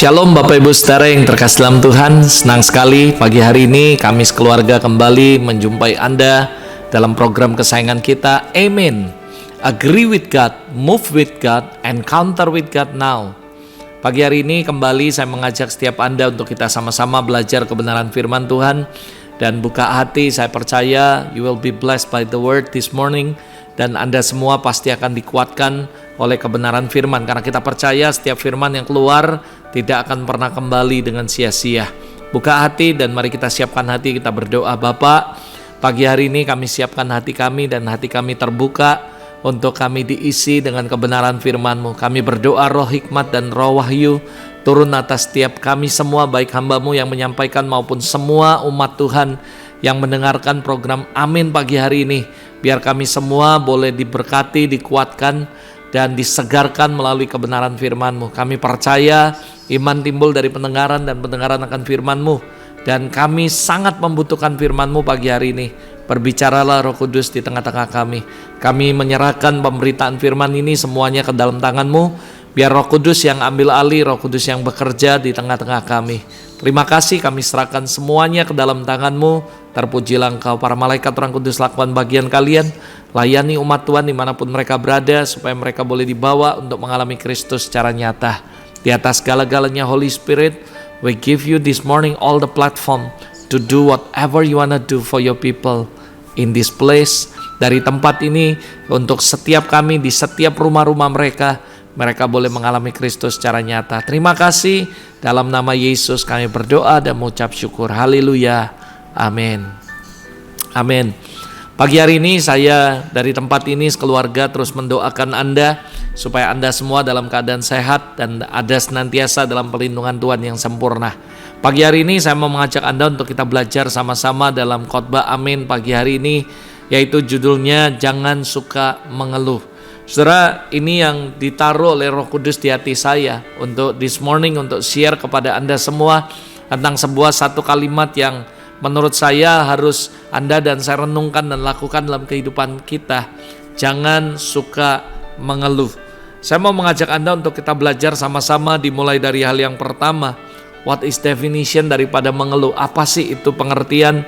Shalom Bapak Ibu Saudara yang terkasih dalam Tuhan. Senang sekali pagi hari ini kami sekeluarga kembali menjumpai Anda dalam program kesayangan kita, Amen. Agree with God, move with God, encounter with God now. Pagi hari ini kembali saya mengajak setiap Anda untuk kita sama-sama belajar kebenaran firman Tuhan dan buka hati. Saya percaya you will be blessed by the word this morning, dan Anda semua pasti akan dikuatkan oleh kebenaran firman, karena kita percaya setiap firman yang keluar tidak akan pernah kembali dengan sia-sia. Buka hati dan mari kita siapkan hati, kita berdoa. Bapak, pagi hari ini kami siapkan hati kami dan hati kami terbuka untuk kami diisi dengan kebenaran firman-Mu. Kami berdoa roh hikmat dan roh wahyu turun atas setiap kami semua, baik hamba-Mu yang menyampaikan maupun semua umat Tuhan yang mendengarkan program Amin pagi hari ini. Biar kami semua boleh diberkati, dikuatkan, dan disegarkan melalui kebenaran firman-Mu. Kami percaya iman timbul dari pendengaran dan pendengaran akan firman-Mu. Dan kami sangat membutuhkan firman-Mu pagi hari ini. Berbicaralah Roh Kudus di tengah-tengah kami. Kami menyerahkan pemberitaan firman ini semuanya ke dalam tangan-Mu. Biar Roh Kudus yang ambil alih, Roh Kudus yang bekerja di tengah-tengah kami. Terima kasih, kami serahkan semuanya ke dalam tangan-Mu. Terpujilah Engkau, para malaikat Roh Kudus, lakukan bagian kalian. Layani umat Tuhan dimanapun mereka berada, supaya mereka boleh dibawa untuk mengalami Kristus secara nyata. Di atas segala-galanya, Holy Spirit, we give you this morning all the platform to do whatever you wanna do for your people in this place. Dari tempat ini, untuk setiap kami, di setiap rumah-rumah mereka boleh mengalami Kristus secara nyata. Terima kasih, dalam nama Yesus kami berdoa dan mengucap syukur. Haleluya, amin. Amin. Pagi hari ini saya dari tempat ini sekeluarga terus mendoakan Anda supaya Anda semua dalam keadaan sehat dan ada senantiasa dalam perlindungan Tuhan yang sempurna. Pagi hari ini saya mau mengajak Anda untuk kita belajar sama-sama dalam khotbah Amin pagi hari ini, yaitu judulnya Jangan Suka Mengeluh. Saudara, ini yang ditaruh oleh Roh Kudus di hati saya untuk this morning, untuk share kepada Anda semua tentang satu kalimat yang menurut saya harus Anda dan saya renungkan dan lakukan dalam kehidupan kita. Jangan suka mengeluh. Saya mau mengajak Anda untuk kita belajar sama-sama, dimulai dari hal yang pertama. What is definition daripada mengeluh? Apa sih itu pengertian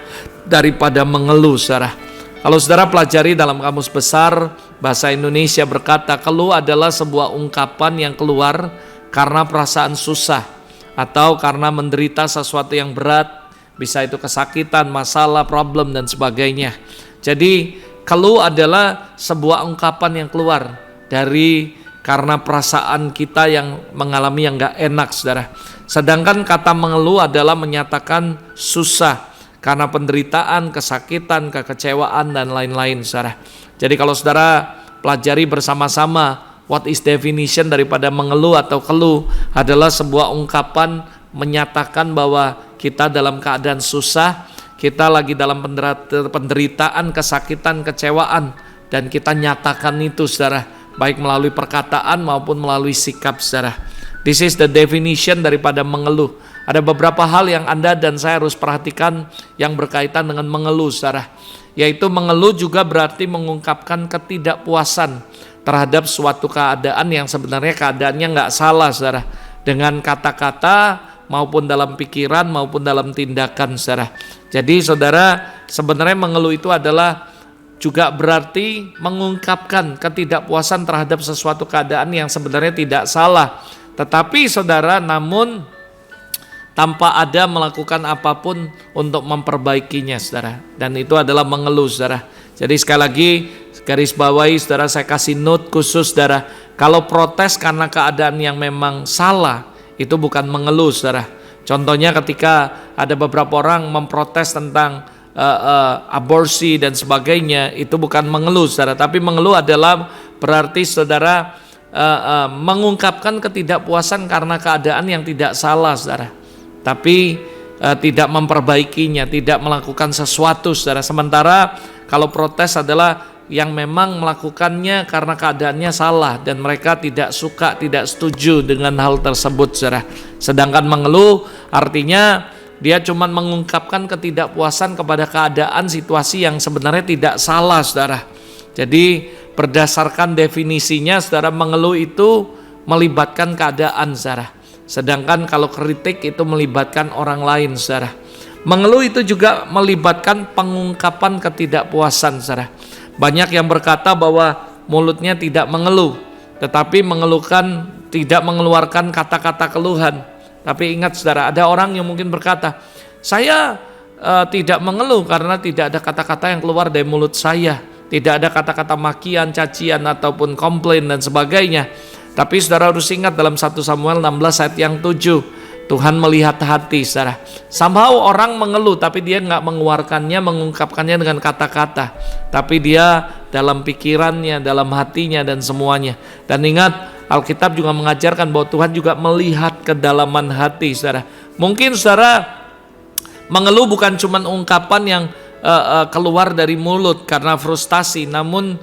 daripada mengeluh, saudara? Kalau saudara pelajari dalam Kamus Besar Bahasa Indonesia berkata, keluh adalah sebuah ungkapan yang keluar karena perasaan susah atau karena menderita sesuatu yang berat. Bisa itu kesakitan, masalah, problem, dan sebagainya. Jadi keluh adalah sebuah ungkapan yang keluar dari karena perasaan kita yang mengalami yang gak enak, saudara. Sedangkan kata mengeluh adalah menyatakan susah karena penderitaan, kesakitan, kekecewaan, dan lain-lain, saudara. Jadi kalau saudara pelajari bersama-sama, what is definition daripada mengeluh atau keluh adalah sebuah ungkapan menyatakan bahwa kita dalam keadaan susah, kita lagi dalam penderitaan, kesakitan, kecewaan, dan kita nyatakan itu, saudara, baik melalui perkataan maupun melalui sikap, saudara. This is the definition daripada mengeluh. Ada beberapa hal yang Anda dan saya harus perhatikan yang berkaitan dengan mengeluh, saudara. Yaitu mengeluh juga berarti mengungkapkan ketidakpuasan terhadap suatu keadaan yang sebenarnya keadaannya nggak salah, saudara. Dengan kata-kata maupun dalam pikiran maupun dalam tindakan, saudara. Jadi saudara, sebenarnya mengeluh itu adalah juga berarti mengungkapkan ketidakpuasan terhadap sesuatu keadaan yang sebenarnya tidak salah. Tetapi saudara, namun tanpa ada melakukan apapun untuk memperbaikinya, saudara. Dan itu adalah mengeluh, saudara. Jadi sekali lagi, garis bawahi, saudara, saya kasih note khusus, saudara. Kalau protes karena keadaan yang memang salah, itu bukan mengeluh, saudara. Contohnya ketika ada beberapa orang memprotes tentang aborsi dan sebagainya, itu bukan mengeluh, saudara. Tapi mengeluh adalah berarti saudara mengungkapkan ketidakpuasan karena keadaan yang tidak salah, saudara. Tapi tidak memperbaikinya, tidak melakukan sesuatu, saudara. Sementara kalau protes adalah yang memang melakukannya karena keadaannya salah dan mereka tidak suka, tidak setuju dengan hal tersebut, saudara. Sedangkan mengeluh artinya dia cuma mengungkapkan ketidakpuasan kepada keadaan situasi yang sebenarnya tidak salah, saudara. Jadi berdasarkan definisinya, saudara, mengeluh itu melibatkan keadaan, saudara. Sedangkan kalau kritik itu melibatkan orang lain, saudara. Mengeluh itu juga melibatkan pengungkapan ketidakpuasan, saudara. Banyak yang berkata bahwa mulutnya tidak mengeluh, tetapi mengeluhkan, tidak mengeluarkan kata-kata keluhan. Tapi ingat saudara, ada orang yang mungkin berkata, saya tidak mengeluh karena tidak ada kata-kata yang keluar dari mulut saya. Tidak ada kata-kata makian, cacian, ataupun komplain dan sebagainya. Tapi saudara harus ingat dalam 1 Samuel 16 ayat yang 7, Tuhan melihat hati, saudara. Somehow orang mengeluh tapi dia nggak mengeluarkannya, mengungkapkannya dengan kata-kata. Tapi dia dalam pikirannya, dalam hatinya dan semuanya. Dan ingat, Alkitab juga mengajarkan bahwa Tuhan juga melihat kedalaman hati, saudara. Mungkin saudara mengeluh bukan cuma ungkapan yang keluar dari mulut karena frustasi, namun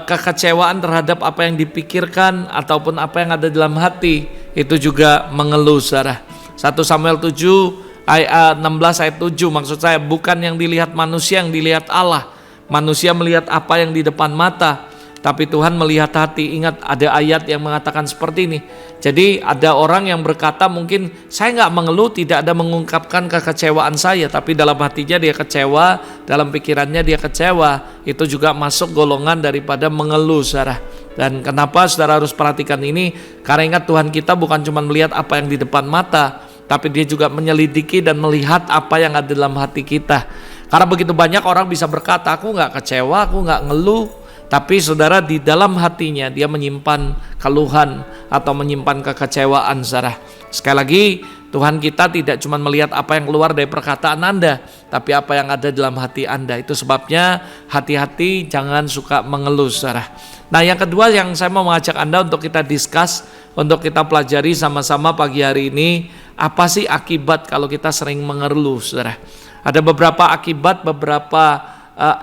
kekecewaan terhadap apa yang dipikirkan ataupun apa yang ada dalam hati itu juga mengeluh, saudara. 1 Samuel 7 ayat 16 ayat 7, maksud saya bukan yang dilihat manusia yang dilihat Allah. Manusia melihat apa yang di depan mata, tapi Tuhan melihat hati. Ingat, ada ayat yang mengatakan seperti ini. Jadi ada orang yang berkata, mungkin saya nggak mengeluh, tidak ada mengungkapkan kekecewaan saya, tapi dalam hatinya dia kecewa, dalam pikirannya dia kecewa. Itu juga masuk golongan daripada mengeluh, saudara. Dan kenapa saudara harus perhatikan ini? Karena ingat, Tuhan kita bukan cuma melihat apa yang di depan mata, tapi dia juga menyelidiki dan melihat apa yang ada dalam hati kita. Karena begitu banyak orang bisa berkata, aku nggak kecewa, aku nggak ngeluh, tapi saudara di dalam hatinya dia menyimpan keluhan atau menyimpan kekecewaan, saudara. Sekali lagi, Tuhan kita tidak cuma melihat apa yang keluar dari perkataan Anda, tapi apa yang ada dalam hati Anda. Itu sebabnya hati-hati jangan suka mengeluh, saudara. Nah, yang kedua yang saya mau mengajak Anda untuk kita discuss, untuk kita pelajari sama-sama pagi hari ini, apa sih akibat kalau kita sering mengeluh, saudara? Ada beberapa akibat, beberapa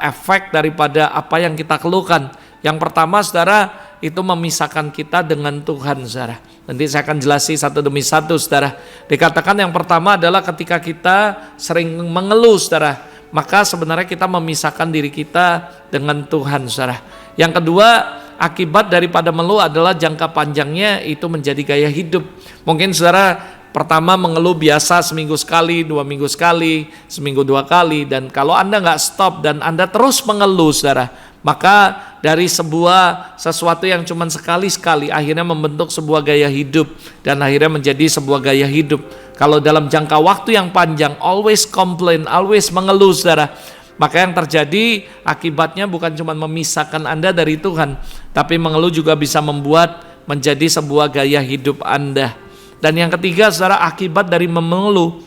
efek daripada apa yang kita keluhkan. Yang pertama, saudara, itu memisahkan kita dengan Tuhan, saudara. Nanti saya akan jelasin satu demi satu, saudara. Dikatakan yang pertama adalah ketika kita sering mengeluh, saudara, maka sebenarnya kita memisahkan diri kita dengan Tuhan, saudara. Yang kedua, akibat daripada mengeluh adalah jangka panjangnya itu menjadi gaya hidup. Mungkin saudara pertama mengeluh biasa seminggu sekali, 2 minggu sekali, seminggu 2 kali. Dan kalau Anda nggak stop dan Anda terus mengeluh, saudara, maka dari sesuatu yang cuma sekali-sekali akhirnya membentuk sebuah gaya hidup dan akhirnya menjadi sebuah gaya hidup. Kalau dalam jangka waktu yang panjang always complain, always mengeluh, saudara, maka yang terjadi akibatnya bukan cuma memisahkan Anda dari Tuhan, tapi mengeluh juga bisa membuat menjadi sebuah gaya hidup Anda. Dan yang ketiga, saudara, akibat dari mengeluh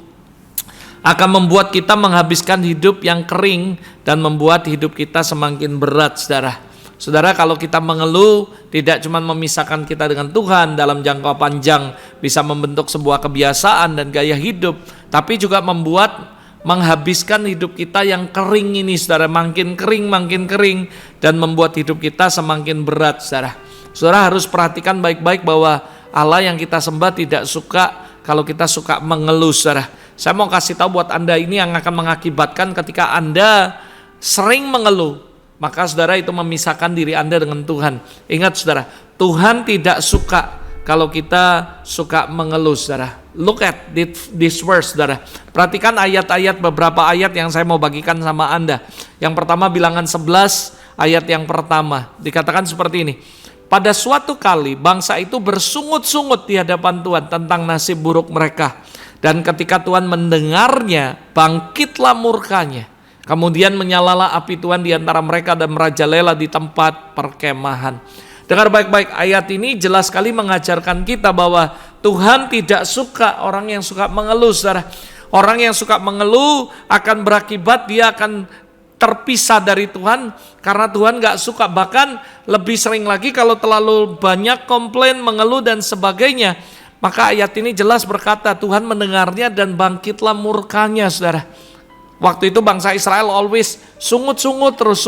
akan membuat kita menghabiskan hidup yang kering dan membuat hidup kita semakin berat, saudara. Saudara, kalau kita mengeluh tidak cuma memisahkan kita dengan Tuhan dalam jangka panjang, bisa membentuk sebuah kebiasaan dan gaya hidup, tapi juga menghabiskan hidup kita yang kering ini, saudara, makin kering dan membuat hidup kita semakin berat, saudara. Saudara harus perhatikan baik-baik bahwa Allah yang kita sembah tidak suka kalau kita suka mengeluh, saudara. Saya mau kasih tahu buat Anda ini yang akan mengakibatkan ketika Anda sering mengeluh, maka saudara itu memisahkan diri Anda dengan Tuhan. Ingat, saudara, Tuhan tidak suka kalau kita suka mengeluh, saudara. Look at this verse, saudara. Perhatikan beberapa ayat yang saya mau bagikan sama Anda. Yang pertama, Bilangan 11 ayat yang pertama. Dikatakan seperti ini. Pada suatu kali bangsa itu bersungut-sungut di hadapan Tuhan tentang nasib buruk mereka. Dan ketika Tuhan mendengarnya, bangkitlah murkanya. Kemudian menyalalah api Tuhan di antara mereka dan merajalela di tempat perkemahan. Dengar baik-baik, ayat ini jelas sekali mengajarkan kita bahwa Tuhan tidak suka orang yang suka mengeluh, saudara. Orang yang suka mengeluh akan berakibat dia akan terpisah dari Tuhan karena Tuhan gak suka. Bahkan lebih sering lagi kalau terlalu banyak komplain, mengeluh dan sebagainya, maka ayat ini jelas berkata Tuhan mendengarnya dan bangkitlah murkanya, saudara. Waktu itu bangsa Israel always sungut-sungut terus,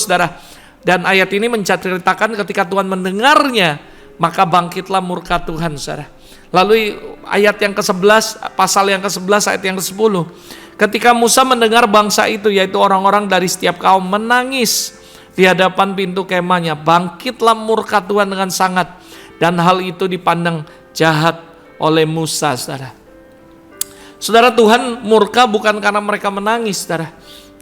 saudara. Dan ayat ini menceritakan ketika Tuhan mendengarnya, maka bangkitlah murka Tuhan, saudara. Lalu ayat yang ke-11, pasal yang ke-11 ayat yang ke-10. Ketika Musa mendengar bangsa itu, yaitu orang-orang dari setiap kaum, menangis di hadapan pintu kemahnya, bangkitlah murka Tuhan dengan sangat. Dan hal itu dipandang jahat oleh Musa, saudara. Saudara, Tuhan murka bukan karena mereka menangis, saudara.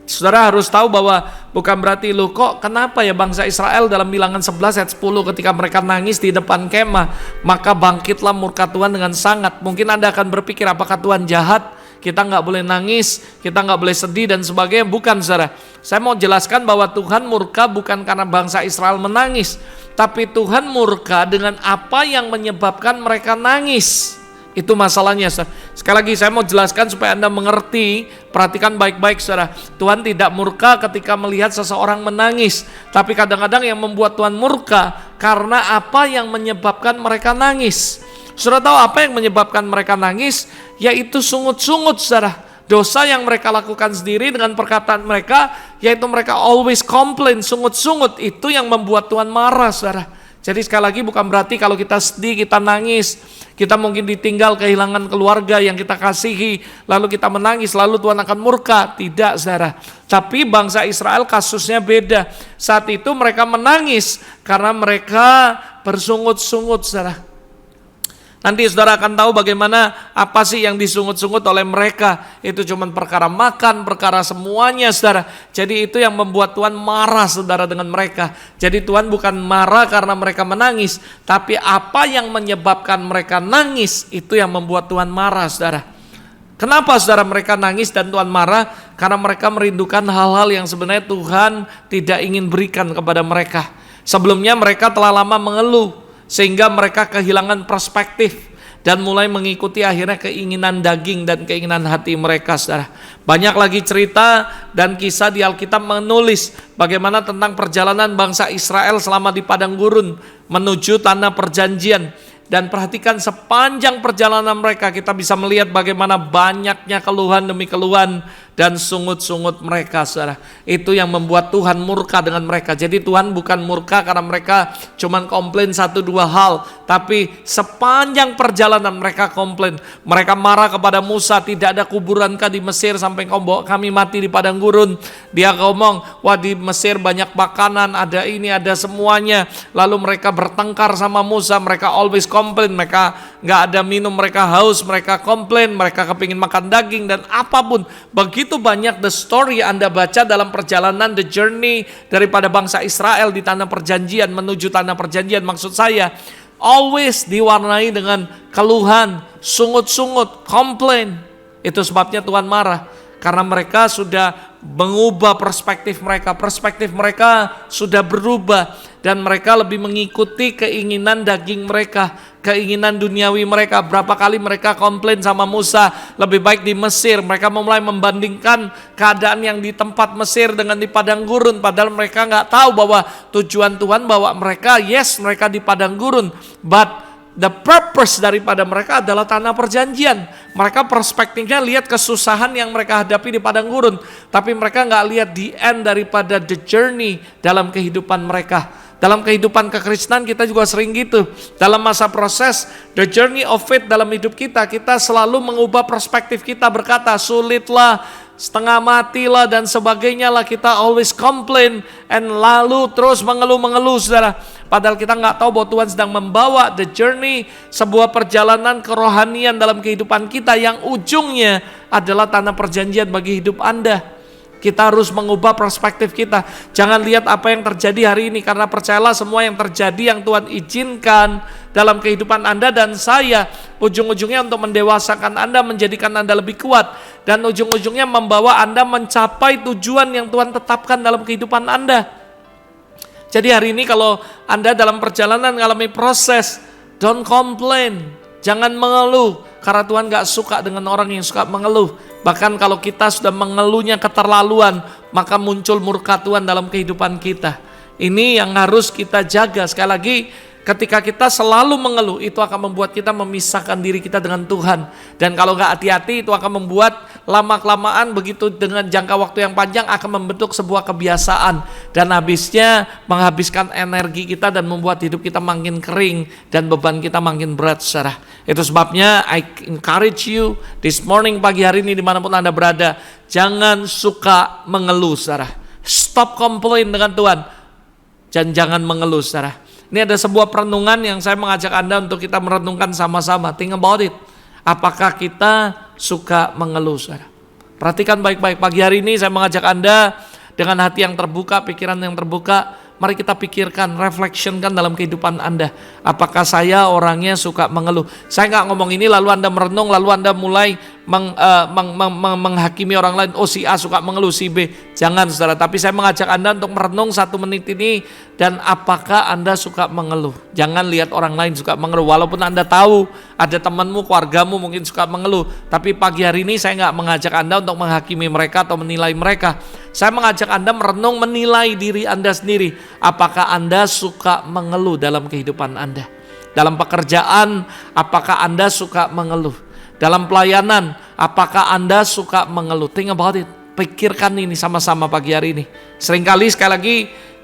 Saudara harus tahu bahwa bukan berarti loh kok kenapa ya bangsa Israel dalam Bilangan 11 ayat 10 ketika mereka nangis di depan kemah, maka bangkitlah murka Tuhan dengan sangat. Mungkin Anda akan berpikir apakah Tuhan jahat? Kita nggak boleh nangis, kita nggak boleh sedih dan sebagainya. Bukan, saudara. Saya mau jelaskan bahwa Tuhan murka bukan karena bangsa Israel menangis, tapi Tuhan murka dengan apa yang menyebabkan mereka nangis. Itu masalahnya, saudara. Sekali lagi saya mau jelaskan supaya Anda mengerti. Perhatikan baik-baik, saudara. Tuhan tidak murka ketika melihat seseorang menangis, tapi kadang-kadang yang membuat Tuhan murka karena apa yang menyebabkan mereka nangis. Saudara tahu apa yang menyebabkan mereka nangis? Yaitu sungut-sungut, saudara. Dosa yang mereka lakukan sendiri dengan perkataan mereka, yaitu mereka always complain, sungut-sungut. Itu yang membuat Tuhan marah, saudara. Jadi sekali lagi bukan berarti kalau kita sedih, kita nangis, kita mungkin ditinggal kehilangan keluarga yang kita kasihi, lalu kita menangis, lalu Tuhan akan murka. Tidak, saudara. Tapi bangsa Israel kasusnya beda. Saat itu mereka menangis karena mereka bersungut-sungut, saudara. Nanti saudara akan tahu bagaimana apa sih yang disungut-sungut oleh mereka. Itu cuma perkara makan, perkara semuanya, saudara. Jadi itu yang membuat Tuhan marah, saudara, dengan mereka. Jadi Tuhan bukan marah karena mereka menangis, tapi apa yang menyebabkan mereka nangis, itu yang membuat Tuhan marah, saudara. Kenapa, saudara, mereka nangis dan Tuhan marah? Karena mereka merindukan hal-hal yang sebenarnya Tuhan tidak ingin berikan kepada mereka. Sebelumnya mereka telah lama mengeluh, sehingga mereka kehilangan perspektif dan mulai mengikuti akhirnya keinginan daging dan keinginan hati mereka, saudara. Banyak lagi cerita dan kisah di Alkitab menulis bagaimana tentang perjalanan bangsa Israel selama di padang gurun menuju tanah perjanjian. Dan perhatikan sepanjang perjalanan mereka kita bisa melihat bagaimana banyaknya keluhan demi keluhan dan sungut-sungut mereka, saudara. Itu yang membuat Tuhan murka dengan mereka. Jadi Tuhan bukan murka karena mereka cuma komplain satu dua hal, tapi sepanjang perjalanan mereka komplain. Mereka marah kepada Musa, tidak ada kuburankah di Mesir sampai kau bawa kami mati di padang gurun. Dia ngomong, wah di Mesir banyak makanan, ada ini, ada semuanya. Lalu mereka bertengkar sama Musa, mereka always komplain, mereka nggak ada minum, mereka haus, mereka komplain, mereka kepingin makan daging dan apapun. Begitu banyak the story Anda baca dalam perjalanan the journey daripada bangsa Israel di tanah perjanjian menuju tanah perjanjian, maksud saya always diwarnai dengan keluhan, sungut-sungut, komplain. Itu sebabnya Tuhan marah karena mereka sudah mengubah perspektif mereka sudah berubah dan mereka lebih mengikuti keinginan daging mereka, keinginan duniawi mereka. Berapa kali mereka komplain sama Musa, lebih baik di Mesir. Mereka mulai membandingkan keadaan yang di tempat Mesir dengan di padang gurun, padahal mereka nggak tahu bahwa tujuan Tuhan bawa mereka, yes mereka di padang gurun, but the purpose daripada mereka adalah tanah perjanjian. Mereka perspektifnya lihat kesusahan yang mereka hadapi di padang gurun, tapi mereka nggak lihat the end daripada the journey dalam kehidupan mereka. Dalam kehidupan kekristenan kita juga sering gitu. Dalam masa proses the journey of faith dalam hidup kita, kita selalu mengubah perspektif kita, berkata sulitlah, setengah matilah dan sebagainya lah. Kita always complain and lalu terus mengeluh-mengeluh, saudara. Padahal kita nggak tahu bahwa Tuhan sedang membawa the journey, sebuah perjalanan kerohanian dalam kehidupan kita yang ujungnya adalah tanah perjanjian bagi hidup Anda. Kita harus mengubah perspektif kita. Jangan lihat apa yang terjadi hari ini, karena percayalah semua yang terjadi yang Tuhan izinkan dalam kehidupan Anda dan saya, ujung-ujungnya untuk mendewasakan Anda, menjadikan Anda lebih kuat, dan ujung-ujungnya membawa Anda mencapai tujuan yang Tuhan tetapkan dalam kehidupan Anda. Jadi hari ini kalau Anda dalam perjalanan mengalami proses, don't complain, jangan mengeluh, karena Tuhan gak suka dengan orang yang suka mengeluh. Bahkan kalau kita sudah mengeluhnya keterlaluan, maka muncul murka Tuhan dalam kehidupan kita. Ini yang harus kita jaga. Sekali lagi, ketika kita selalu mengeluh, itu akan membuat kita memisahkan diri kita dengan Tuhan. Dan kalau gak hati-hati, itu akan membuat lama-kelamaan begitu dengan jangka waktu yang panjang akan membentuk sebuah kebiasaan. Dan habisnya menghabiskan energi kita dan membuat hidup kita makin kering dan beban kita makin berat, saudara. Itu sebabnya I encourage you this morning, pagi hari ini dimanapun Anda berada, jangan suka mengeluh, saudara. Stop complain dengan Tuhan. Dan jangan mengeluh, saudara. Ini ada sebuah perenungan yang saya mengajak Anda untuk kita merenungkan sama-sama. Think about it. Apakah kita suka mengeluh, saudara? Perhatikan baik-baik. Pagi hari ini saya mengajak Anda dengan hati yang terbuka, pikiran yang terbuka. Mari kita pikirkan, reflectionkan dalam kehidupan Anda. Apakah saya orangnya suka mengeluh? Saya nggak ngomong ini lalu Anda merenung, lalu Anda mulai menghakimi orang lain. Oh, si A suka mengeluh, si B. Jangan, saudara. Tapi saya mengajak Anda untuk merenung 1 menit ini. Dan apakah Anda suka mengeluh? Jangan lihat orang lain suka mengeluh. Walaupun Anda tahu ada temanmu, keluargamu mungkin suka mengeluh. Tapi pagi hari ini saya nggak mengajak Anda untuk menghakimi mereka atau menilai mereka. Saya mengajak Anda merenung, menilai diri Anda sendiri. Apakah Anda suka mengeluh dalam kehidupan Anda? Dalam pekerjaan, apakah Anda suka mengeluh? Dalam pelayanan, apakah Anda suka mengeluh? Think about it. Pikirkan ini sama-sama pagi hari ini. Seringkali sekali lagi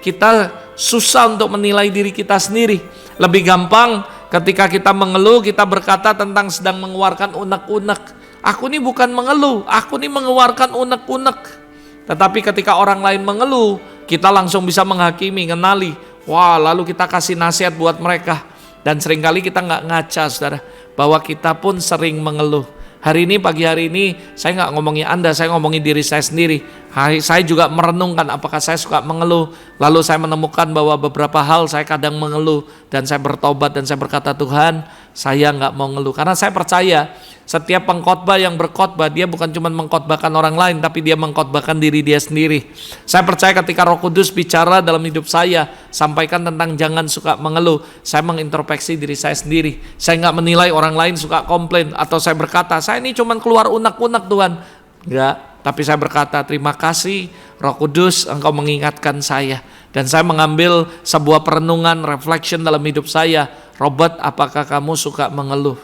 kita susah untuk menilai diri kita sendiri. Lebih gampang ketika kita mengeluh, kita berkata tentang sedang mengeluarkan unek-unek. Aku ini bukan mengeluh, aku ini mengeluarkan unek-unek. Tetapi ketika orang lain mengeluh, kita langsung bisa menghakimi, mengenali. Wah, lalu kita kasih nasihat buat mereka. Dan seringkali kita nggak ngaca, saudara, bahwa kita pun sering mengeluh. Hari ini, pagi hari ini, saya nggak ngomongin Anda, saya ngomongin diri saya sendiri. Saya juga merenungkan apakah saya suka mengeluh. Lalu saya menemukan bahwa beberapa hal saya kadang mengeluh. Dan saya bertobat dan saya berkata, Tuhan, saya nggak mau ngeluh. Karena saya percaya setiap pengkhotbah yang berkhotbah, dia bukan cuma mengkhotbahkan orang lain, tapi dia mengkhotbahkan diri dia sendiri. Saya percaya ketika Roh Kudus bicara dalam hidup saya, sampaikan tentang jangan suka mengeluh, saya mengintrospeksi diri saya sendiri. Saya nggak menilai orang lain suka komplain, atau saya berkata, saya ini cuma keluar unek-unek Tuhan. Enggak, tapi saya berkata, terima kasih Roh Kudus, Engkau mengingatkan saya. Dan saya mengambil sebuah perenungan, reflection dalam hidup saya. Robert, apakah kamu suka mengeluh?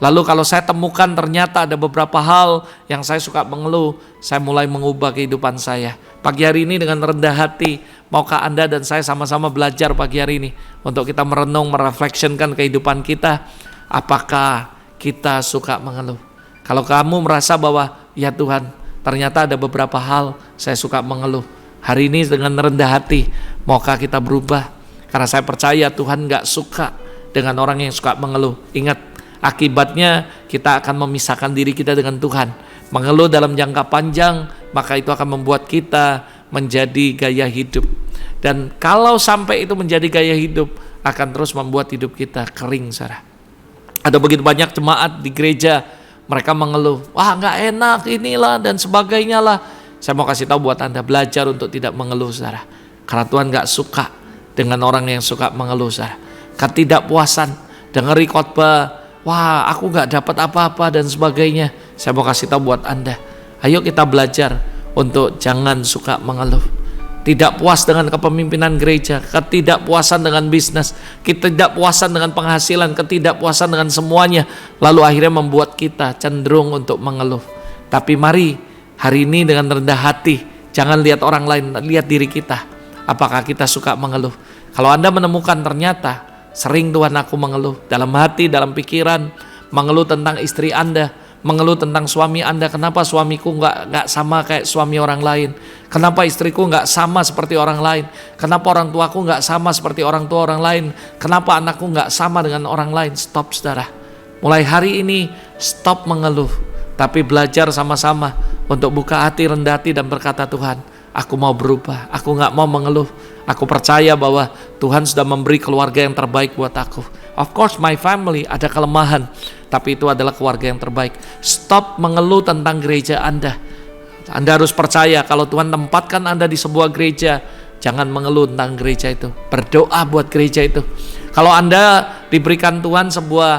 Lalu kalau saya temukan ternyata ada beberapa hal yang saya suka mengeluh, saya mulai mengubah kehidupan saya. Pagi hari ini dengan rendah hati, maukah Anda dan saya sama-sama belajar pagi hari ini untuk kita merenung, mereflectionkan kehidupan kita. Apakah kita suka mengeluh? Kalau kamu merasa bahwa ya Tuhan, ternyata ada beberapa hal saya suka mengeluh. Hari ini dengan rendah hati, maukah kita berubah? Karena saya percaya Tuhan gak suka dengan orang yang suka mengeluh. Ingat, akibatnya kita akan memisahkan diri kita dengan Tuhan. Mengeluh dalam jangka panjang, maka itu akan membuat kita menjadi gaya hidup. Dan kalau sampai itu menjadi gaya hidup, akan terus membuat hidup kita kering, saudara. Ada begitu banyak jemaat di gereja, mereka mengeluh, wah gak enak inilah dan sebagainya lah. Saya mau kasih tahu buat Anda, belajar untuk tidak mengeluh, saudara. Karena Tuhan gak suka dengan orang yang suka mengeluh, saudara. Ketidakpuasan, dengeri khotbah, wah aku gak dapat apa-apa dan sebagainya. Saya mau kasih tahu buat Anda, ayo kita belajar untuk jangan suka mengeluh. Tidak puas dengan kepemimpinan gereja, ketidakpuasan dengan bisnis, ketidakpuasan dengan penghasilan, ketidakpuasan dengan semuanya, lalu akhirnya membuat kita cenderung untuk mengeluh. Tapi mari hari ini dengan rendah hati, jangan lihat orang lain, lihat diri kita. Apakah kita suka mengeluh? Kalau Anda menemukan ternyata sering Tuhan aku mengeluh dalam hati, dalam pikiran, mengeluh tentang istri Anda, mengeluh tentang suami Anda, kenapa suamiku nggak sama kayak suami orang lain, kenapa istriku nggak sama seperti orang lain, kenapa orang tuaku nggak sama seperti orang tua orang lain, kenapa anakku nggak sama dengan orang lain. Stop, saudara. Mulai hari ini stop mengeluh, tapi belajar sama-sama untuk buka hati, rendah hati dan berkata, Tuhan, aku mau berubah, aku nggak mau mengeluh. Aku percaya bahwa Tuhan sudah memberi keluarga yang terbaik buat aku. Of course my family ada kelemahan, tapi itu adalah keluarga yang terbaik. Stop mengeluh tentang gereja Anda. Anda harus percaya kalau Tuhan tempatkan Anda di sebuah gereja, jangan mengeluh tentang gereja itu. Berdoa buat gereja itu. Kalau Anda diberikan Tuhan sebuah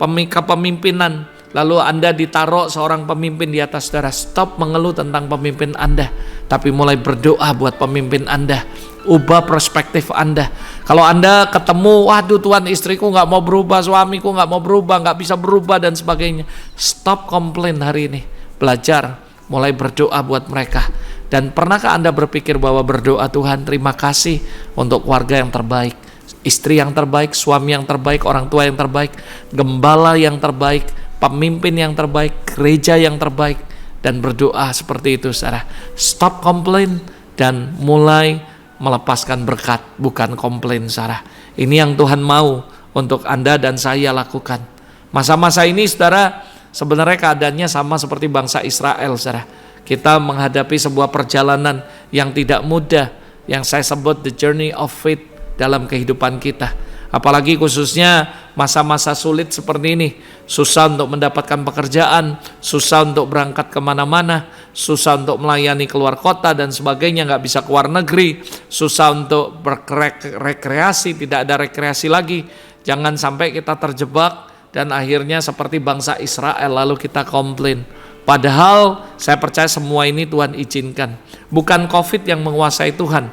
kepemimpinan, lalu Anda ditaruh seorang pemimpin di atas, saudara, stop mengeluh tentang pemimpin Anda, tapi mulai berdoa buat pemimpin Anda. Ubah perspektif Anda. Kalau Anda ketemu, waduh Tuhan, istriku gak mau berubah, suamiku gak mau berubah, gak bisa berubah dan sebagainya, stop komplain hari ini. Belajar, mulai berdoa buat mereka. Dan pernahkah Anda berpikir bahwa berdoa, Tuhan terima kasih untuk keluarga yang terbaik, istri yang terbaik, suami yang terbaik, orang tua yang terbaik, gembala yang terbaik, pemimpin yang terbaik, gereja yang terbaik. Dan berdoa seperti itu, saudara. Stop komplain dan mulai melepaskan berkat, bukan komplain, saudara. Ini yang Tuhan mau untuk Anda dan saya lakukan. Masa-masa ini, saudara, sebenarnya keadaannya sama seperti bangsa Israel, saudara. Kita menghadapi sebuah perjalanan yang tidak mudah, yang saya sebut the journey of faith dalam kehidupan kita. Apalagi khususnya masa-masa sulit seperti ini. Susah untuk mendapatkan pekerjaan, susah untuk berangkat kemana-mana, susah untuk melayani keluar kota dan sebagainya, nggak bisa keluar negeri, susah untuk berrekreasi, tidak ada rekreasi lagi. Jangan sampai kita terjebak dan akhirnya seperti bangsa Israel lalu kita komplain. Padahal saya percaya semua ini Tuhan izinkan. Bukan COVID yang menguasai Tuhan,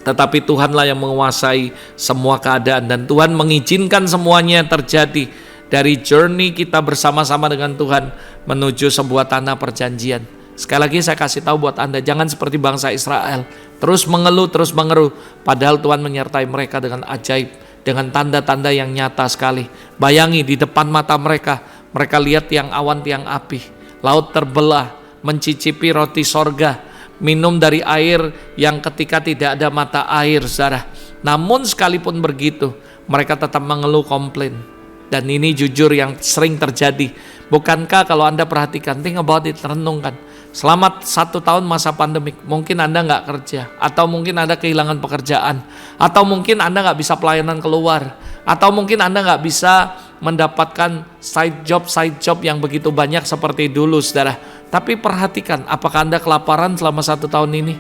tetapi Tuhanlah yang menguasai semua keadaan. Dan Tuhan mengizinkan semuanya terjadi dari journey kita bersama-sama dengan Tuhan menuju sebuah tanah perjanjian. Sekali lagi saya kasih tahu buat Anda, jangan seperti bangsa Israel, terus mengeluh, terus mengeruh. Padahal Tuhan menyertai mereka dengan ajaib, dengan tanda-tanda yang nyata sekali. Bayangi di depan mata mereka, mereka lihat tiang awan, tiang api. Laut terbelah, mencicipi roti sorga, minum dari air yang ketika tidak ada mata air, saudara. Namun sekalipun begitu, mereka tetap mengeluh, komplain. Dan ini jujur yang sering terjadi. Bukankah kalau Anda perhatikan, think about it, renungkan. Selama 1 tahun masa pandemik, mungkin Anda nggak kerja, atau mungkin Anda kehilangan pekerjaan, atau mungkin Anda nggak bisa pelayanan keluar, atau mungkin Anda nggak bisa mendapatkan side job yang begitu banyak seperti dulu, saudara. Tapi perhatikan, apakah Anda kelaparan selama 1 tahun ini?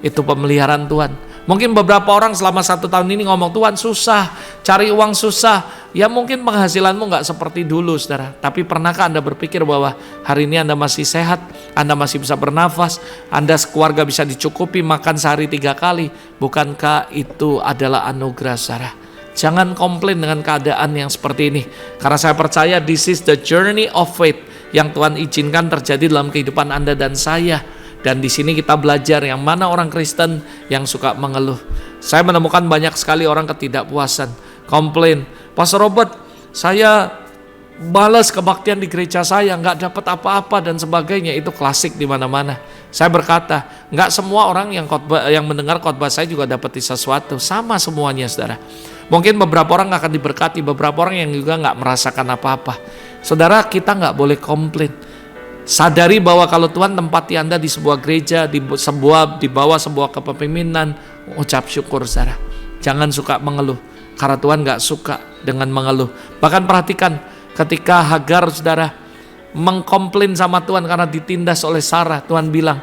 Itu pemeliharaan Tuhan. Mungkin beberapa orang selama 1 tahun ini ngomong, Tuhan susah, cari uang susah. Ya mungkin penghasilanmu nggak seperti dulu, saudara. Tapi pernahkah Anda berpikir bahwa hari ini Anda masih sehat, Anda masih bisa bernafas, Anda sekeluarga bisa dicukupi makan sehari 3 kali? Bukankah itu adalah anugerah, saudara? Jangan komplain dengan keadaan yang seperti ini. Karena saya percaya this is the journey of faith yang Tuhan izinkan terjadi dalam kehidupan Anda dan saya. Dan di sini kita belajar yang mana orang Kristen yang suka mengeluh. Saya menemukan banyak sekali orang ketidakpuasan, komplain. Pastor Robert, saya balas kebaktian di gereja saya, nggak dapat apa-apa dan sebagainya. Itu klasik di mana-mana. Saya berkata, nggak semua orang yang mendengar khotbah saya juga dapat sesuatu. Sama semuanya, saudara. Mungkin beberapa orang akan diberkati, beberapa orang yang juga nggak merasakan apa-apa. Saudara, kita nggak boleh komplain. Sadari bahwa kalau Tuhan tempati Anda di sebuah gereja, di bawah sebuah kepemimpinan, ucap syukur, saudara. Jangan suka mengeluh, karena Tuhan nggak suka dengan mengeluh. Bahkan perhatikan, ketika Hagar, saudara, mengkomplain sama Tuhan karena ditindas oleh Sarah, Tuhan bilang,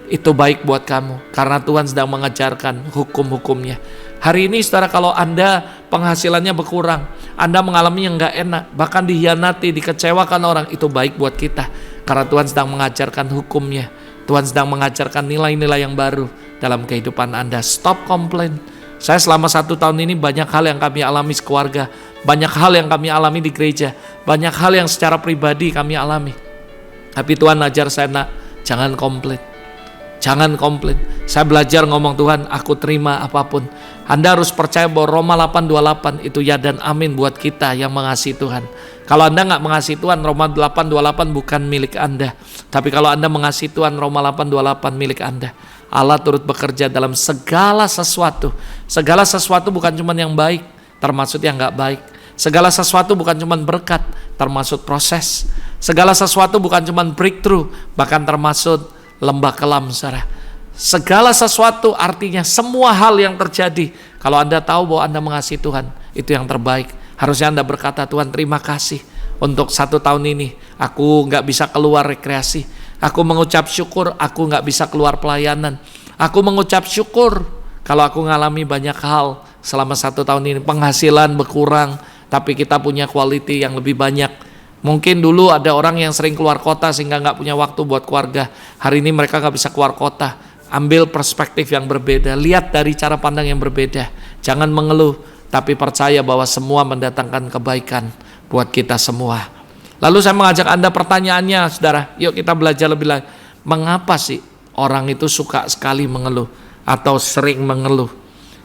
itu baik buat kamu, karena Tuhan sedang mengajarkan hukum-hukumnya. Hari ini, saudara, kalau Anda penghasilannya berkurang, Anda mengalami yang nggak enak, bahkan dihianati, dikecewakan orang, itu baik buat kita, karena Tuhan sedang mengajarkan hukumnya. Tuhan sedang mengajarkan nilai-nilai yang baru dalam kehidupan Anda. Stop komplain. Saya selama 1 tahun ini banyak hal yang kami alami sekeluarga, banyak hal yang kami alami di gereja, banyak hal yang secara pribadi kami alami. Tapi Tuhan ajar saya, nak, jangan komplain. Jangan komplain. Saya belajar ngomong, Tuhan, aku terima apapun. Anda harus percaya bahwa Roma 8:28 itu ya dan amin buat kita yang mengasihi Tuhan. Kalau Anda nggak mengasihi Tuhan, Roma 8:28 bukan milik Anda. Tapi kalau Anda mengasihi Tuhan, Roma 8:28 milik Anda. Allah turut bekerja dalam segala sesuatu. Segala sesuatu bukan cuma yang baik, termasuk yang nggak baik. Segala sesuatu bukan cuma berkat, termasuk proses. Segala sesuatu bukan cuma breakthrough, bahkan termasuk lembah kelam, saudara. Segala sesuatu artinya semua hal yang terjadi. Kalau Anda tahu bahwa Anda mengasihi Tuhan, itu yang terbaik. Harusnya Anda berkata, Tuhan terima kasih untuk 1 tahun ini. Aku gak bisa keluar rekreasi. Aku mengucap syukur aku gak bisa keluar pelayanan. Aku mengucap syukur kalau aku ngalami banyak hal selama 1 tahun ini. Penghasilan berkurang, tapi kita punya quality yang lebih banyak. Mungkin dulu ada orang yang sering keluar kota sehingga gak punya waktu buat keluarga. Hari ini mereka gak bisa keluar kota. Ambil perspektif yang berbeda, lihat dari cara pandang yang berbeda. Jangan mengeluh, tapi percaya bahwa semua mendatangkan kebaikan buat kita semua. Lalu saya mengajak Anda pertanyaannya, saudara, yuk kita belajar lebih lagi. Mengapa sih orang itu suka sekali mengeluh atau sering mengeluh?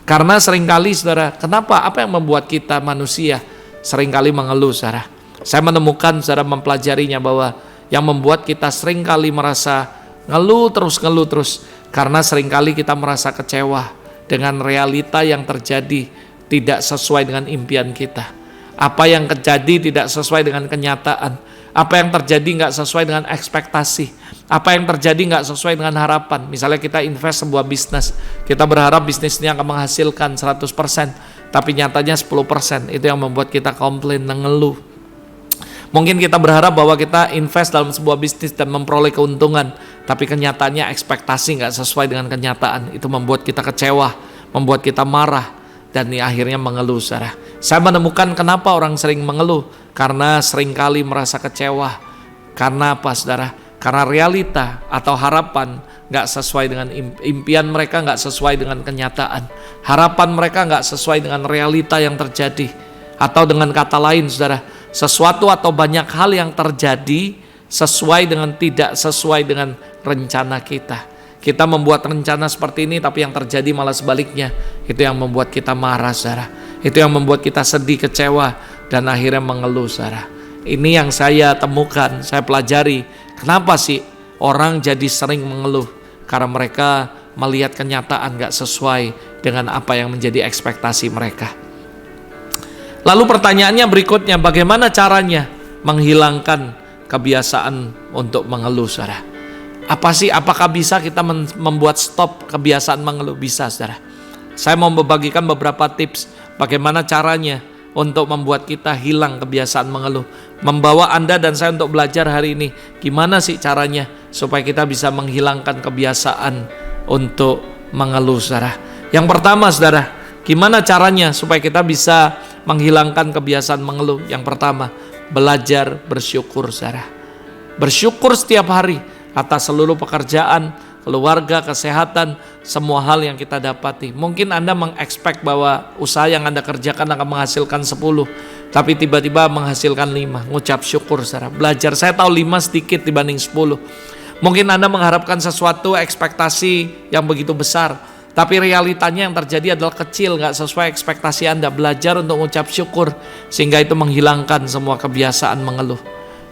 Karena seringkali, saudara, kenapa? Apa yang membuat kita manusia seringkali mengeluh, saudara? Saya menemukan, saudara, mempelajarinya bahwa yang membuat kita seringkali merasa ngeluh terus, karena seringkali kita merasa kecewa, dengan realita yang terjadi tidak sesuai dengan impian kita. Apa yang terjadi tidak sesuai dengan kenyataan. Apa yang terjadi nggak sesuai dengan ekspektasi. Apa yang terjadi nggak sesuai dengan harapan. Misalnya kita invest sebuah bisnis, kita berharap bisnisnya akan menghasilkan 100%, tapi nyatanya 10%. Itu yang membuat kita komplain dan ngeluh. Mungkin kita berharap bahwa kita invest dalam sebuah bisnis dan memperoleh keuntungan, tapi kenyataannya ekspektasi nggak sesuai dengan kenyataan. Itu membuat kita kecewa, membuat kita marah, dan akhirnya mengeluh, saudara. Saya menemukan kenapa orang sering mengeluh, karena seringkali merasa kecewa. Karena apa, saudara? Karena realita atau harapan nggak sesuai dengan impian mereka, nggak sesuai dengan kenyataan. Harapan mereka nggak sesuai dengan realita yang terjadi. Atau dengan kata lain, saudara, sesuatu atau banyak hal yang terjadi sesuai dengan tidak sesuai dengan rencana kita. Kita membuat rencana seperti ini, tapi yang terjadi malah sebaliknya. Itu yang membuat kita marah, saudara. Itu yang membuat kita sedih, kecewa, dan akhirnya mengeluh, saudara. Ini yang saya temukan, saya pelajari. Kenapa sih orang jadi sering mengeluh? Karena mereka melihat kenyataan gak sesuai dengan apa yang menjadi ekspektasi mereka. Lalu pertanyaannya berikutnya, bagaimana caranya menghilangkan kebiasaan untuk mengeluh, saudara? Apa sih, apakah bisa kita membuat stop kebiasaan mengeluh? Bisa, saudara. Saya mau membagikan beberapa tips bagaimana caranya untuk membuat kita hilang kebiasaan mengeluh. Membawa Anda dan saya untuk belajar hari ini, gimana sih caranya supaya kita bisa menghilangkan kebiasaan untuk mengeluh, saudara. Yang pertama, saudara, gimana caranya supaya kita bisa menghilangkan kebiasaan mengeluh? Yang pertama, belajar bersyukur, saudara. Bersyukur setiap hari atas seluruh pekerjaan, keluarga, kesehatan, semua hal yang kita dapati. Mungkin Anda mengekspek bahwa usaha yang Anda kerjakan akan menghasilkan 10, tapi tiba-tiba menghasilkan 5. Ngucap syukur, saudara. Belajar, saya tahu 5 sedikit dibanding 10. Mungkin Anda mengharapkan sesuatu ekspektasi yang begitu besar, tapi realitanya yang terjadi adalah kecil, gak sesuai ekspektasi Anda. Belajar untuk mengucap syukur, sehingga itu menghilangkan semua kebiasaan mengeluh.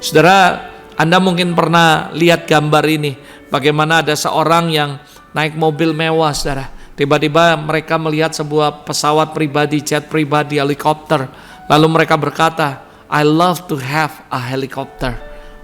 Saudara, Anda mungkin pernah lihat gambar ini, bagaimana ada seorang yang naik mobil mewah, saudara. Tiba-tiba mereka melihat sebuah pesawat pribadi, jet pribadi, helikopter. Lalu mereka berkata, I love to have a helicopter.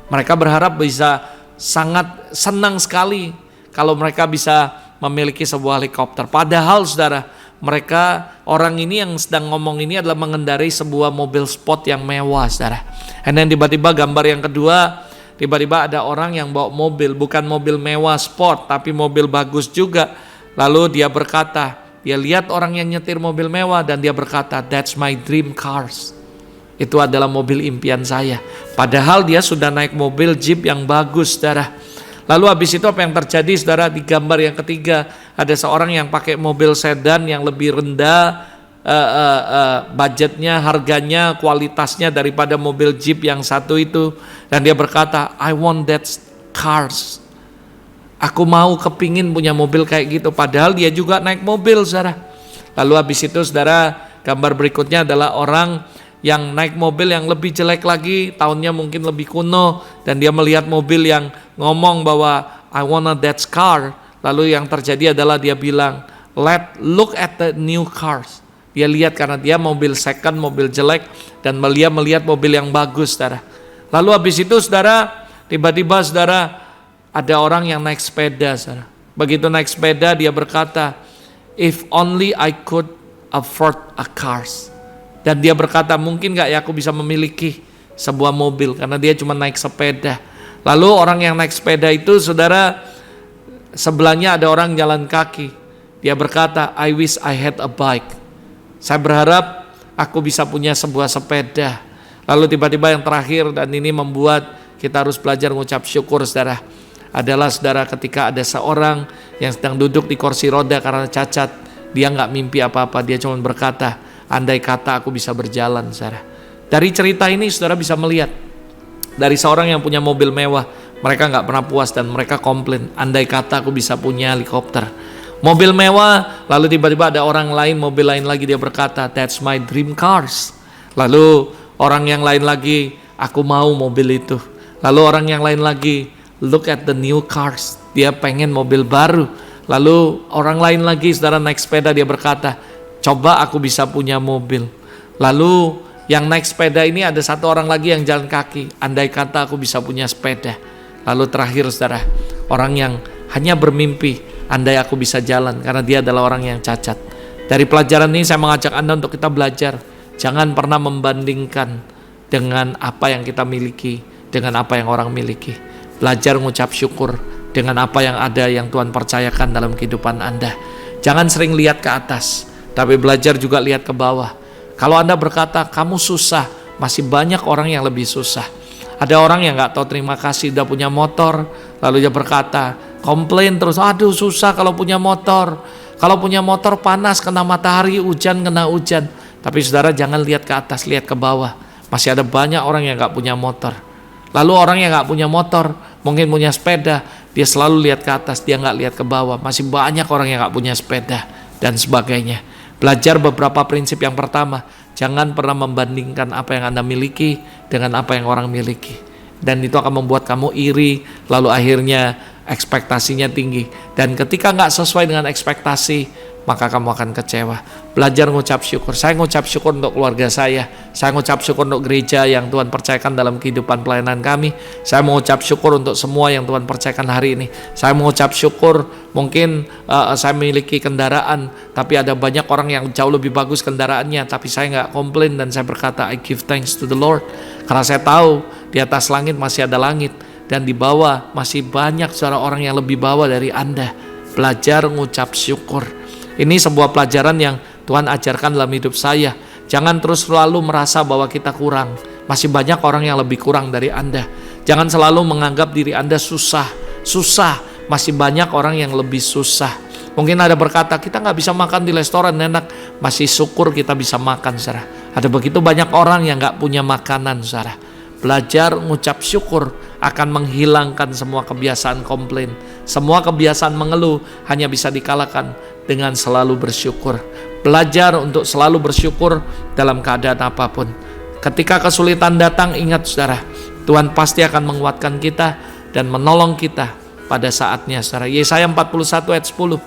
Mereka berharap bisa sangat senang sekali kalau mereka bisa memiliki sebuah helikopter. Padahal, saudara, mereka, orang ini yang sedang ngomong ini adalah mengendarai sebuah mobil sport yang mewah, saudara. Dan tiba-tiba gambar yang kedua, tiba-tiba ada orang yang bawa mobil, bukan mobil mewah sport, tapi mobil bagus juga. Lalu dia berkata, dia lihat orang yang nyetir mobil mewah dan dia berkata, that's my dream cars. Itu adalah mobil impian saya. Padahal dia sudah naik mobil Jeep yang bagus, saudara. Lalu habis itu apa yang terjadi, saudara? Di gambar yang ketiga, ada seorang yang pakai mobil sedan yang lebih rendah, budgetnya, harganya, kualitasnya daripada mobil Jeep yang satu itu. Dan dia berkata, I want that cars. Aku mau, kepingin punya mobil kayak gitu. Padahal dia juga naik mobil, saudara. Lalu habis itu, saudara, gambar berikutnya adalah orang yang naik mobil yang lebih jelek lagi, tahunnya mungkin lebih kuno, dan dia melihat mobil yang ngomong bahwa I want that car. Lalu yang terjadi adalah dia bilang, look at the new cars. Dia lihat karena dia mobil second, mobil jelek, dan dia melihat mobil yang bagus, saudara. Lalu habis itu, saudara, tiba-tiba, saudara, ada orang yang naik sepeda, saudara. Begitu naik sepeda, dia berkata, if only I could afford a cars. Dan dia berkata, mungkin gak ya aku bisa memiliki sebuah mobil, karena dia cuma naik sepeda. Lalu orang yang naik sepeda itu, saudara, sebelahnya ada orang jalan kaki. Dia berkata, I wish I had a bike. Saya berharap aku bisa punya sebuah sepeda. Lalu tiba-tiba yang terakhir, dan ini membuat kita harus belajar mengucap syukur, saudara, adalah, saudara, ketika ada seorang yang sedang duduk di kursi roda karena cacat. Dia gak mimpi apa-apa, dia cuma berkata, andai kata aku bisa berjalan, saudara. Dari cerita ini, saudara bisa melihat, dari seorang yang punya mobil mewah, mereka gak pernah puas dan mereka komplain, andai kata aku bisa punya helikopter. Mobil mewah, lalu tiba-tiba ada orang lain, mobil lain lagi, dia berkata, that's my dream cars. Lalu orang yang lain lagi, aku mau mobil itu. Lalu orang yang lain lagi, look at the new cars. Dia pengen mobil baru. Lalu orang lain lagi saudara naik sepeda, dia berkata, coba aku bisa punya mobil. Lalu yang naik sepeda ini ada satu orang lagi yang jalan kaki, andai kata aku bisa punya sepeda. Lalu terakhir saudara, orang yang hanya bermimpi, andai aku bisa jalan, karena dia adalah orang yang cacat. Dari pelajaran ini saya mengajak Anda untuk kita belajar, jangan pernah membandingkan dengan apa yang kita miliki, dengan apa yang orang miliki. Belajar mengucap syukur dengan apa yang ada yang Tuhan percayakan dalam kehidupan Anda. Jangan sering lihat ke atas, tapi belajar juga lihat ke bawah. Kalau Anda berkata kamu susah, masih banyak orang yang lebih susah. Ada orang yang gak tahu terima kasih udah punya motor, lalu dia berkata, komplain terus, aduh susah kalau punya motor. Kalau punya motor panas, kena matahari, hujan, kena hujan. Tapi saudara jangan lihat ke atas, lihat ke bawah. Masih ada banyak orang yang gak punya motor. Lalu orang yang gak punya motor, mungkin punya sepeda, dia selalu lihat ke atas, dia gak lihat ke bawah. Masih banyak orang yang gak punya sepeda, dan sebagainya. Belajar beberapa prinsip. Yang pertama, jangan pernah membandingkan apa yang Anda miliki dengan apa yang orang miliki. Dan itu akan membuat kamu iri, lalu akhirnya ekspektasinya tinggi. Dan ketika nggak sesuai dengan ekspektasi, maka kamu akan kecewa. Belajar mengucap syukur. Saya mengucap syukur untuk keluarga saya mengucap syukur untuk gereja yang Tuhan percayakan dalam kehidupan pelayanan kami. Saya mengucap syukur untuk semua yang Tuhan percayakan hari ini. Saya mengucap syukur, mungkin saya memiliki kendaraan, tapi ada banyak orang yang jauh lebih bagus kendaraannya, tapi saya nggak komplain dan saya berkata, I give thanks to the Lord. Karena saya tahu di atas langit masih ada langit, dan di bawah masih banyak saudara orang yang lebih bawah dari Anda. Belajar mengucap syukur. Ini sebuah pelajaran yang Tuhan ajarkan dalam hidup saya. Jangan terus selalu merasa bahwa kita kurang. Masih banyak orang yang lebih kurang dari Anda. Jangan selalu menganggap diri Anda susah. Masih banyak orang yang lebih susah. Mungkin ada berkata, kita gak bisa makan di restoran enak. Masih syukur kita bisa makan, saudara. Ada begitu banyak orang yang gak punya makanan, saudara. Belajar mengucap syukur akan menghilangkan semua kebiasaan komplain. Semua kebiasaan mengeluh hanya bisa dikalahkan dengan selalu bersyukur. Belajar untuk selalu bersyukur dalam keadaan apapun. Ketika kesulitan datang, ingat saudara, Tuhan pasti akan menguatkan kita dan menolong kita pada saatnya, saudara. Yesaya 41 ayat 10.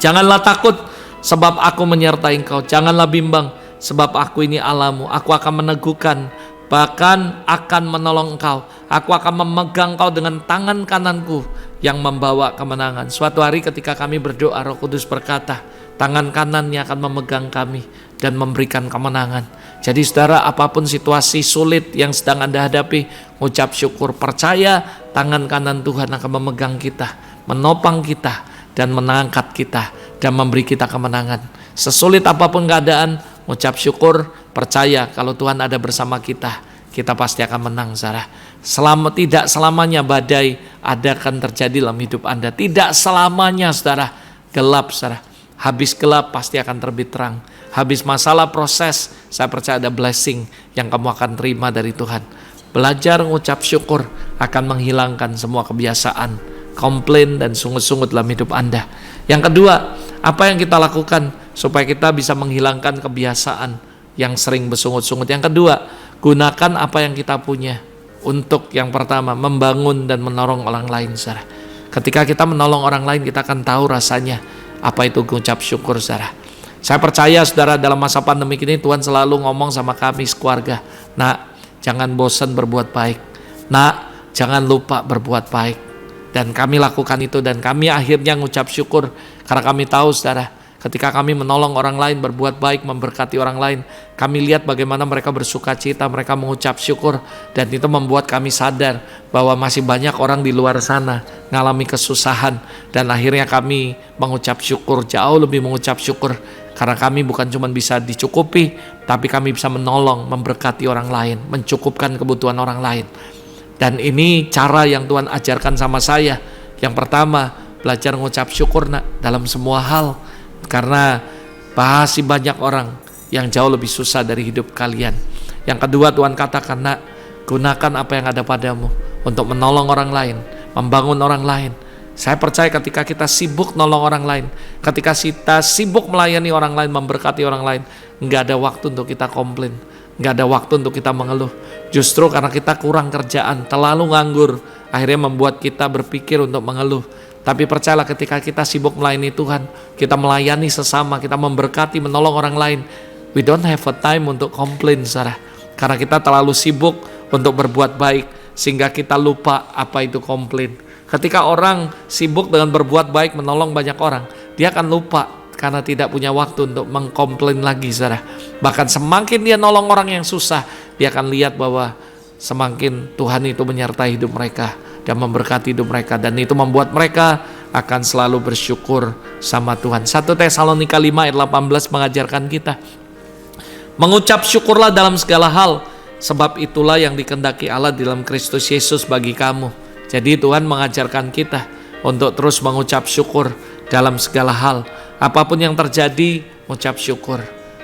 Janganlah takut sebab aku menyertai engkau. Janganlah bimbang sebab aku ini Allahmu. Aku akan meneguhkan, bahkan akan menolong engkau. Aku akan memegang engkau dengan tangan kananku yang membawa kemenangan. Suatu hari ketika kami berdoa, Roh Kudus berkata, tangan kanannya akan memegang kami dan memberikan kemenangan. Jadi saudara, apapun situasi sulit yang sedang Anda hadapi, ucap syukur, percaya tangan kanan Tuhan akan memegang kita, menopang kita, dan mengangkat kita, dan memberi kita kemenangan. Sesulit apapun keadaan, ucap syukur, percaya kalau Tuhan ada bersama kita, kita pasti akan menang, saudara. Tidak selamanya badai ada akan terjadi dalam hidup Anda. Tidak selamanya, saudara, gelap, saudara. Habis gelap pasti akan terbit terang. Habis masalah proses, saya percaya ada blessing yang kamu akan terima dari Tuhan. Belajar mengucap syukur akan menghilangkan semua kebiasaan komplain dan sungut-sungut dalam hidup Anda. Yang kedua, apa yang kita lakukan supaya kita bisa menghilangkan kebiasaan yang sering bersungut-sungut? Yang kedua, gunakan apa yang kita punya untuk yang pertama, membangun dan menolong orang lain, saudara. Ketika kita menolong orang lain, kita akan tahu rasanya apa itu mengucap syukur, saudara. Saya percaya, saudara, dalam masa pandemi ini Tuhan selalu ngomong sama kami sekeluarga, nak, jangan bosan berbuat baik. Nak, jangan lupa berbuat baik. Dan kami lakukan itu, dan kami akhirnya mengucap syukur karena kami tahu, saudara, ketika kami menolong orang lain, berbuat baik, memberkati orang lain, kami lihat bagaimana mereka bersuka cita, mereka mengucap syukur, dan itu membuat kami sadar bahwa masih banyak orang di luar sana mengalami kesusahan, dan akhirnya kami mengucap syukur, jauh lebih mengucap syukur, karena kami bukan cuma bisa dicukupi, tapi kami bisa menolong, memberkati orang lain, mencukupkan kebutuhan orang lain. Dan ini cara yang Tuhan ajarkan sama saya. Yang pertama, belajar mengucap syukur, nak, dalam semua hal. Karena masih banyak orang yang jauh lebih susah dari hidup kalian. Yang kedua, Tuhan katakan, nak, gunakan apa yang ada padamu untuk menolong orang lain, membangun orang lain. Saya percaya ketika kita sibuk nolong orang lain, ketika kita sibuk melayani orang lain, memberkati orang lain, nggak ada waktu untuk kita komplain, nggak ada waktu untuk kita mengeluh. Justru karena kita kurang kerjaan, terlalu nganggur, akhirnya membuat kita berpikir untuk mengeluh. Tapi percayalah ketika kita sibuk melayani Tuhan, kita melayani sesama, kita memberkati, menolong orang lain, we don't have a time untuk komplain, saudara. Karena kita terlalu sibuk untuk berbuat baik, sehingga kita lupa apa itu komplain. Ketika orang sibuk dengan berbuat baik, menolong banyak orang, dia akan lupa karena tidak punya waktu untuk mengkomplain lagi, saudara. Bahkan semakin dia nolong orang yang susah, dia akan lihat bahwa semakin Tuhan itu menyertai hidup mereka dan memberkati hidup mereka, dan itu membuat mereka akan selalu bersyukur sama Tuhan. 1 Tesalonika 5 ayat 18 mengajarkan kita, mengucap syukurlah dalam segala hal, sebab itulah yang dikehendaki Allah dalam Kristus Yesus bagi kamu. Jadi Tuhan mengajarkan kita untuk terus mengucap syukur dalam segala hal. Apapun yang terjadi, mengucap syukur.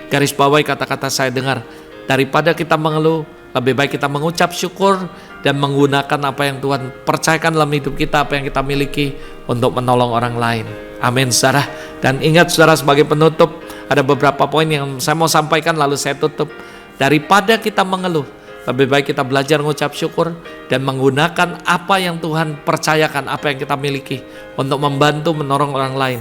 Garis bawahi kata-kata saya dengar, daripada kita mengeluh, lebih baik kita mengucap syukur dan menggunakan apa yang Tuhan percayakan dalam hidup kita, apa yang kita miliki, untuk menolong orang lain. Amin, saudara. Dan ingat, saudara, sebagai penutup, ada beberapa poin yang saya mau sampaikan lalu saya tutup. Daripada kita mengeluh, lebih baik kita belajar mengucap syukur dan menggunakan apa yang Tuhan percayakan, apa yang kita miliki, untuk membantu menolong orang lain.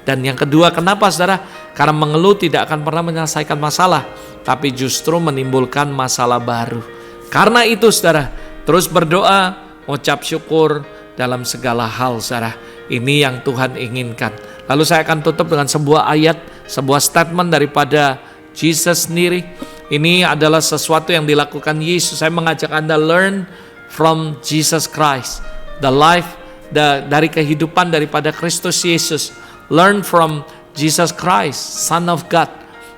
Dan yang kedua, kenapa, saudara? Karena mengeluh tidak akan pernah menyelesaikan masalah, tapi justru menimbulkan masalah baru. Karena itu, saudara, terus berdoa, mengucap syukur dalam segala hal, saudara. Ini yang Tuhan inginkan. Lalu saya akan tutup dengan sebuah ayat, sebuah statement daripada Jesus sendiri. Ini adalah sesuatu yang dilakukan Yesus. Saya mengajak Anda learn from Jesus Christ. The life, dari kehidupan daripada Kristus Yesus. Learn from Jesus Christ, Son of God.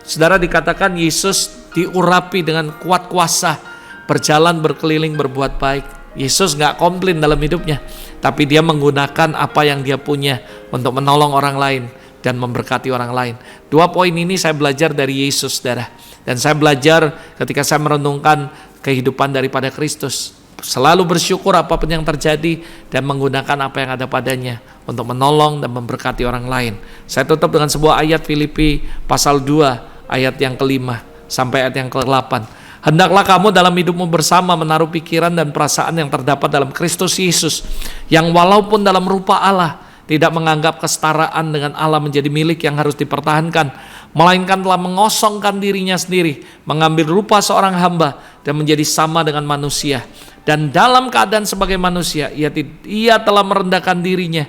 Saudara, dikatakan Yesus diurapi dengan kuat kuasa, berjalan berkeliling berbuat baik. Yesus gak komplain dalam hidupnya, tapi dia menggunakan apa yang dia punya untuk menolong orang lain dan memberkati orang lain. 2 poin ini saya belajar dari Yesus, saudara. Dan saya belajar ketika saya merenungkan kehidupan daripada Kristus. Selalu bersyukur apapun yang terjadi dan menggunakan apa yang ada padanya untuk menolong dan memberkati orang lain. Saya tutup dengan sebuah ayat Filipi pasal 2 ayat yang ke-5 sampai ayat yang ke-8. Hendaklah kamu dalam hidupmu bersama menaruh pikiran dan perasaan yang terdapat dalam Kristus Yesus, yang walaupun dalam rupa Allah tidak menganggap kesetaraan dengan Allah menjadi milik yang harus dipertahankan, melainkan telah mengosongkan dirinya sendiri, mengambil rupa seorang hamba dan menjadi sama dengan manusia. Dan dalam keadaan sebagai manusia, ia telah merendahkan dirinya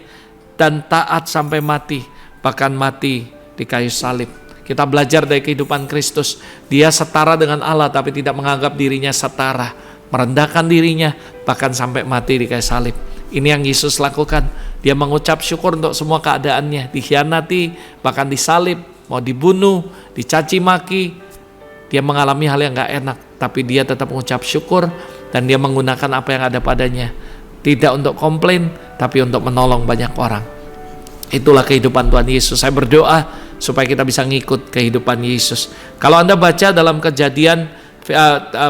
dan taat sampai mati, bahkan mati di kayu salib. Kita belajar dari kehidupan Kristus. Dia setara dengan Allah tapi tidak menganggap dirinya setara, merendahkan dirinya bahkan sampai mati di kayu salib. Ini yang Yesus lakukan. Dia mengucap syukur untuk semua keadaannya, dikhianati, bahkan disalib, mau dibunuh, dicaci maki. Dia mengalami hal yang gak enak, tapi dia tetap mengucap syukur dan dia menggunakan apa yang ada padanya. Tidak untuk komplain, tapi untuk menolong banyak orang. Itulah kehidupan Tuhan Yesus. Saya berdoa supaya kita bisa ngikut kehidupan Yesus. Kalau Anda baca dalam Kejadian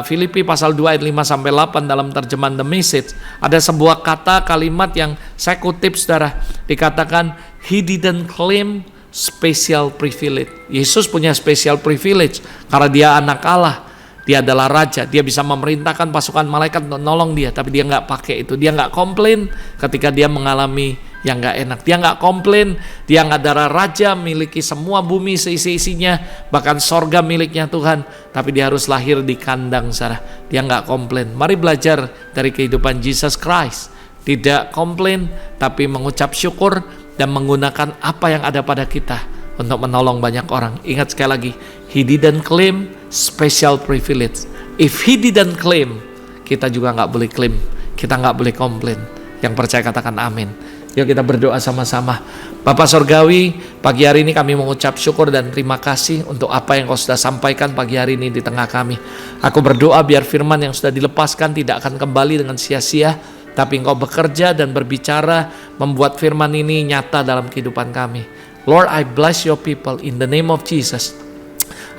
Filipi pasal 2 ayat 5-8 dalam terjemahan The Message, ada sebuah kata kalimat yang saya kutip, saudara. Dikatakan, He didn't claim special privilege. Yesus punya special privilege karena dia anak Allah. Dia adalah raja, dia bisa memerintahkan pasukan malaikat untuk nolong dia, tapi dia nggak pakai itu. Dia nggak komplain ketika dia mengalami yang nggak enak. Dia nggak komplain, dia nggak adalah raja, miliki semua bumi seisi-isinya, bahkan sorga miliknya Tuhan, tapi dia harus lahir di kandang, saudara. Dia nggak komplain. Mari belajar dari kehidupan Jesus Christ. Tidak komplain, tapi mengucap syukur dan menggunakan apa yang ada pada kita untuk menolong banyak orang. Ingat sekali lagi, He didn't claim special privilege. If He didn't claim, kita juga nggak boleh klaim. Kita nggak boleh komplain. Yang percaya katakan amin. Yuk kita berdoa sama-sama. Bapa Sorgawi, pagi hari ini kami mengucap syukur dan terima kasih untuk apa yang Kau sudah sampaikan pagi hari ini di tengah kami. Aku berdoa biar firman yang sudah dilepaskan tidak akan kembali dengan sia-sia, tapi Engkau bekerja dan berbicara, membuat firman ini nyata dalam kehidupan kami. Lord, I bless your people in the name of Jesus.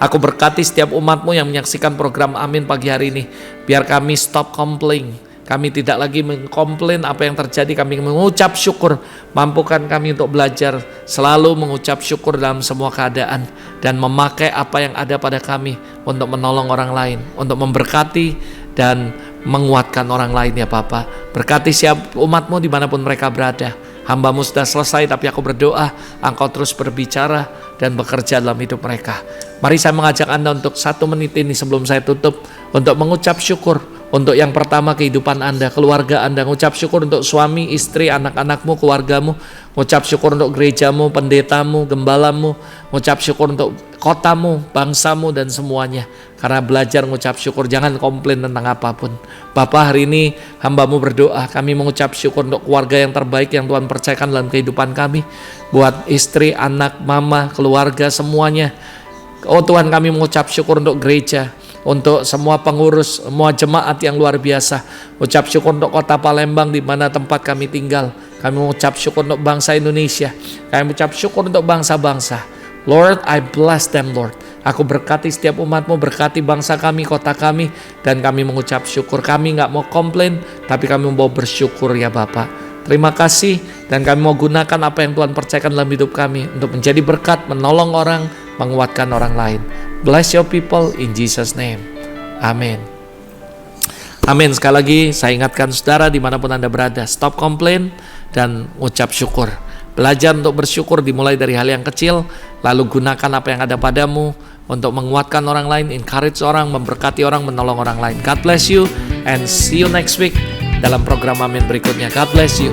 Aku berkati setiap umat-Mu yang menyaksikan program Amin pagi hari ini. Biar kami stop complaining. Kami tidak lagi mengkomplain apa yang terjadi. Kami mengucap syukur. Mampukan kami untuk belajar selalu mengucap syukur dalam semua keadaan. Dan memakai apa yang ada pada kami untuk menolong orang lain. Untuk memberkati dan menguatkan orang lain, ya Bapa. Berkati siap umat-Mu dimanapun mereka berada. Hamba-Mu sudah selesai, tapi aku berdoa Engkau terus berbicara dan bekerja dalam hidup mereka. Mari saya mengajak Anda untuk 1 menit ini sebelum saya tutup, untuk mengucap syukur untuk yang pertama kehidupan Anda, keluarga Anda. Mengucap syukur untuk suami, istri, anak-anakmu, keluargamu. Mengucap syukur untuk gerejamu, pendetamu, gembalamu. Mengucap syukur untuk kotamu, bangsamu, dan semuanya. Karena belajar mengucap syukur, jangan komplain tentang apapun. Bapa, hari ini hamba-Mu berdoa, kami mengucap syukur untuk keluarga yang terbaik yang Tuhan percayakan dalam kehidupan kami. Buat istri, anak, mama, keluarga, semuanya. Oh Tuhan, kami mengucap syukur untuk gereja, untuk semua pengurus, semua jemaat yang luar biasa. Ucap syukur untuk kota Palembang di mana tempat kami tinggal. Kami mengucap syukur untuk bangsa Indonesia. Kami mengucap syukur untuk bangsa-bangsa. Lord, I bless them, Lord. Aku berkati setiap umat-Mu, berkati bangsa kami, kota kami, dan kami mengucap syukur. Kami gak mau komplain, tapi kami mau bersyukur ya Bapak. Terima kasih, dan kami mau gunakan apa yang Tuhan percayakan dalam hidup kami untuk menjadi berkat, menolong orang, menguatkan orang lain. Bless your people in Jesus name. Amin. Amin. Sekali lagi saya ingatkan saudara dimanapun Anda berada, stop komplain dan ucap syukur. Belajar untuk bersyukur dimulai dari hal yang kecil, lalu gunakan apa yang ada padamu untuk menguatkan orang lain, encourage orang, memberkati orang, menolong orang lain. God bless you and see you next week dalam program Amin berikutnya. God bless you.